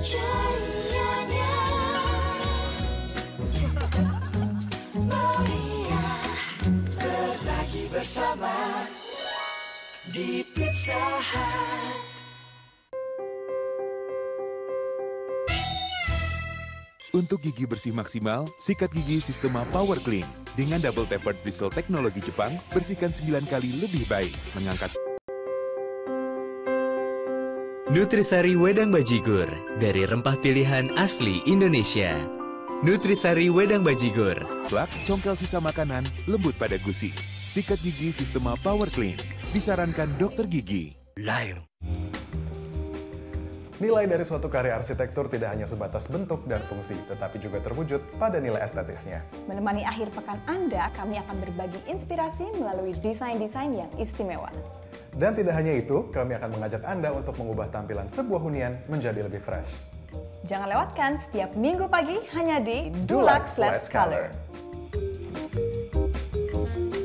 cerianya. Mulia berbagi bersama di Pizza Hut. Untuk gigi bersih maksimal, sikat gigi Sistema Power Clean. Dengan double tapered bristle teknologi Jepang, bersihkan 9 kali lebih baik. Mengangkat Nutrisari Wedang Bajigur dari rempah pilihan asli Indonesia. Nutrisari Wedang Bajigur. plak, congkel sisa makanan, lembut pada gusi. Sikat gigi Sistema Power Clean. Disarankan dokter gigi. Live. Nilai dari suatu karya arsitektur tidak hanya sebatas bentuk dan fungsi, tetapi juga terwujud pada nilai estetisnya. Menemani akhir pekan Anda, kami akan berbagi inspirasi melalui desain-desain yang istimewa. Dan tidak hanya itu, kami akan mengajak Anda untuk mengubah tampilan sebuah hunian menjadi lebih fresh. Jangan lewatkan setiap Minggu pagi hanya di Dulux Let's Color.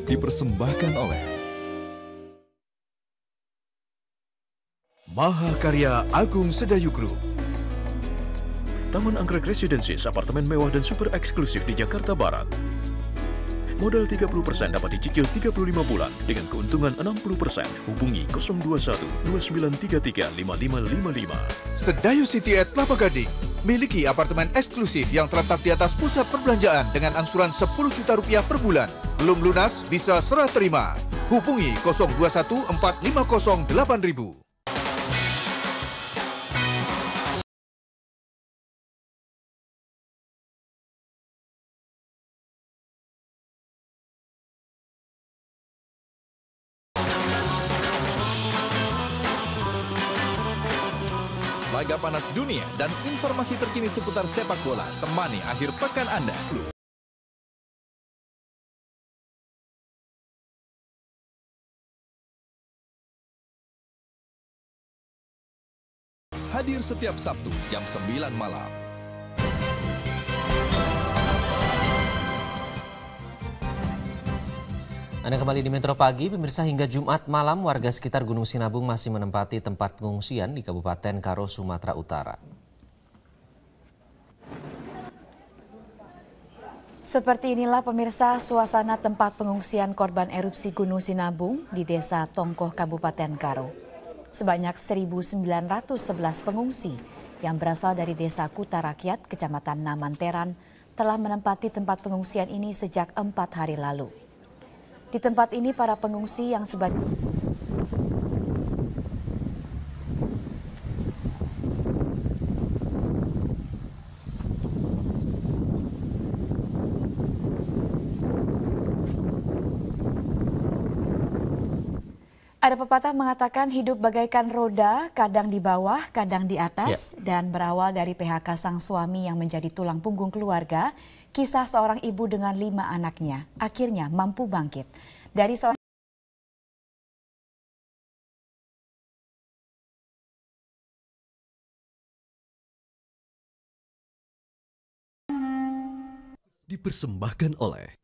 Dipersembahkan oleh Mahakarya Agung Sedayu Group. Taman Anggrek Residences, apartemen mewah dan super eksklusif di Jakarta Barat. Modal 30% dapat dicicil 35 bulan dengan keuntungan 60%. Hubungi 021 2933 5555. Sedayu City at Kelapa Gading. Miliki apartemen eksklusif yang terletak di atas pusat perbelanjaan dengan angsuran 10 juta rupiah per bulan. Belum lunas, bisa serah terima. Hubungi 021 450 8000. Laga panas dunia dan informasi terkini seputar sepak bola. Temani akhir pekan Anda. Hadir setiap Sabtu jam 9 malam. Anda kembali di Metro Pagi, pemirsa. Hingga Jumat malam warga sekitar Gunung Sinabung masih menempati tempat pengungsian di Kabupaten Karo, Sumatera Utara. Seperti inilah pemirsa suasana tempat pengungsian korban erupsi Gunung Sinabung di Desa Tongkoh, Kabupaten Karo. Sebanyak 1.911 pengungsi yang berasal dari Desa Kuta Rakyat, Kecamatan Namanteran, telah menempati tempat pengungsian ini sejak 4 hari lalu. Di tempat ini para pengungsi yang sebagian ada pepatah mengatakan hidup bagaikan roda, kadang di bawah, kadang di atas, dan berawal dari PHK sang suami yang menjadi tulang punggung keluarga. Kisah seorang ibu dengan 5 anaknya akhirnya mampu bangkit dari seorang Dipersembahkan oleh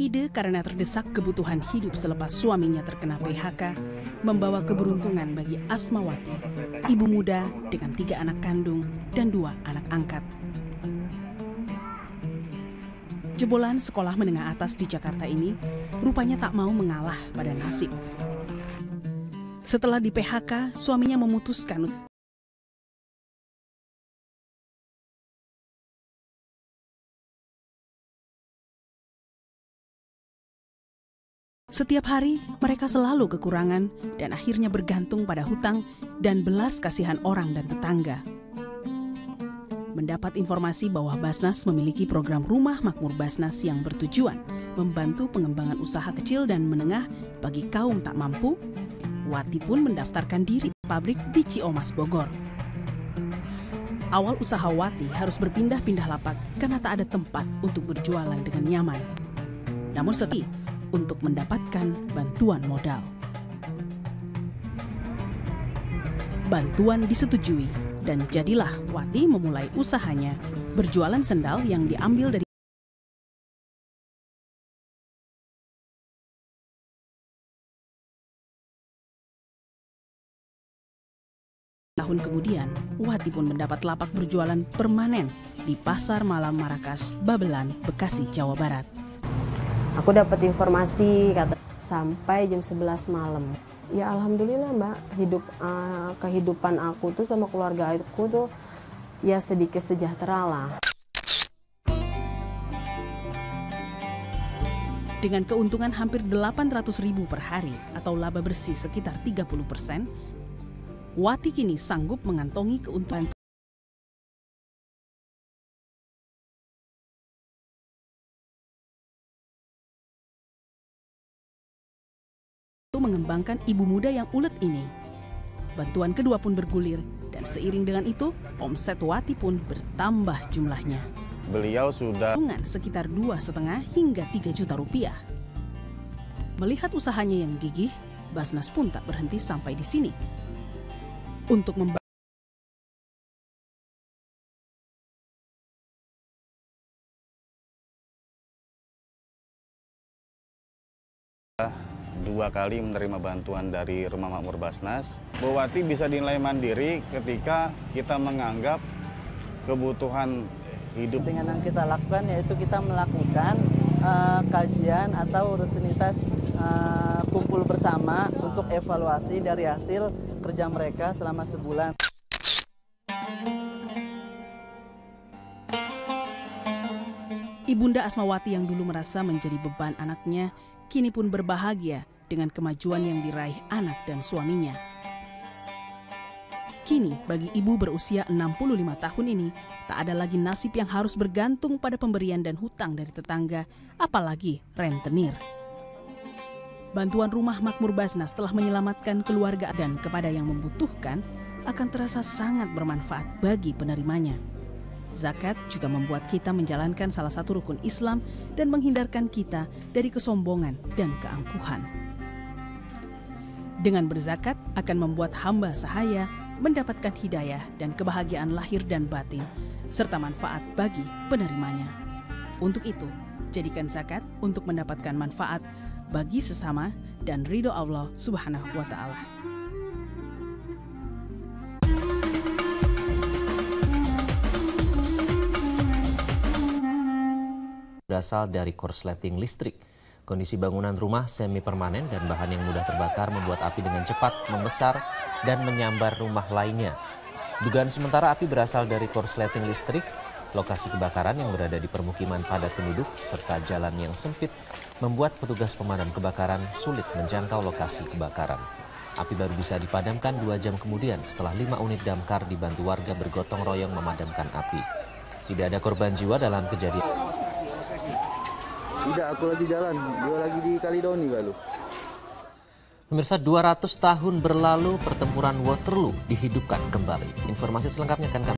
Ide karena terdesak kebutuhan hidup selepas suaminya terkena PHK membawa keberuntungan bagi Asmawati, ibu muda dengan 3 anak kandung dan 2 anak angkat. Jebolan sekolah menengah atas di Jakarta ini rupanya tak mau mengalah pada nasib. Setelah di PHK, suaminya memutuskan setiap hari mereka selalu kekurangan dan akhirnya bergantung pada hutang dan belas kasihan orang dan tetangga. Mendapat informasi bahwa Basnas memiliki program Rumah Makmur Basnas yang bertujuan membantu pengembangan usaha kecil dan menengah bagi kaum tak mampu, Wati pun mendaftarkan diri pabrik di Ciomas, Bogor. Awal usaha Wati harus berpindah-pindah lapak karena tak ada tempat untuk berjualan dengan nyaman. Namun setelah untuk mendapatkan bantuan modal. Bantuan disetujui dan jadilah Wati memulai usahanya berjualan sendal yang diambil dari tahun kemudian, Wati pun mendapat lapak berjualan permanen di Pasar Malam Marakas, Babelan, Bekasi, Jawa Barat. Aku dapat informasi sampai jam 11 malam. Ya alhamdulillah Mbak, kehidupan aku tuh sama keluarga aku tuh ya sedikit sejahtera lah. Dengan keuntungan hampir 800.000 per hari atau laba bersih sekitar 30%, Wati kini sanggup mengantongi keuntungan mengembangkan ibu muda yang ulet ini. Bantuan kedua pun bergulir dan seiring dengan itu, omset Wati pun bertambah jumlahnya. Beliau sudah sekitar 2,5 hingga 3 juta rupiah. Melihat usahanya yang gigih, Basnas pun tak berhenti sampai di sini. Untuk dua kali menerima bantuan dari Rumah Makmur Basnas. Bu Wati bisa dinilai mandiri ketika kita menganggap kebutuhan hidup. Dengan yang kita lakukan yaitu kita melakukan kajian atau rutinitas kumpul bersama untuk evaluasi dari hasil kerja mereka selama sebulan. Ibunda Asmawati yang dulu merasa menjadi beban anaknya, kini pun berbahagia dengan kemajuan yang diraih anak dan suaminya. Kini, bagi ibu berusia 65 tahun ini, tak ada lagi nasib yang harus bergantung pada pemberian dan hutang dari tetangga, apalagi rentenir. Bantuan Rumah Makmur Basnas telah menyelamatkan keluarga dan kepada yang membutuhkan akan terasa sangat bermanfaat bagi penerimanya. Zakat juga membuat kita menjalankan salah satu rukun Islam dan menghindarkan kita dari kesombongan dan keangkuhan. Dengan berzakat akan membuat hamba sahaya mendapatkan hidayah dan kebahagiaan lahir dan batin, serta manfaat bagi penerimanya. Untuk itu, jadikan zakat untuk mendapatkan manfaat bagi sesama dan ridho Allah Subhanahu wa Ta'ala. Berasal dari korsleting listrik. Kondisi bangunan rumah semi permanen dan bahan yang mudah terbakar membuat api dengan cepat membesar dan menyambar rumah lainnya. Dugaan sementara api berasal dari korsleting listrik. Lokasi kebakaran yang berada di permukiman padat penduduk serta jalan yang sempit membuat petugas pemadam kebakaran sulit menjangkau lokasi kebakaran. Api baru bisa dipadamkan 2 jam kemudian setelah 5 unit damkar dibantu warga bergotong royong memadamkan api. Tidak ada korban jiwa dalam kejadian. Tidak, aku lagi jalan. Dia lagi di Kalidoni lalu. Pemirsa, 200 tahun berlalu pertempuran Waterloo dihidupkan kembali. Informasi selengkapnya akan kami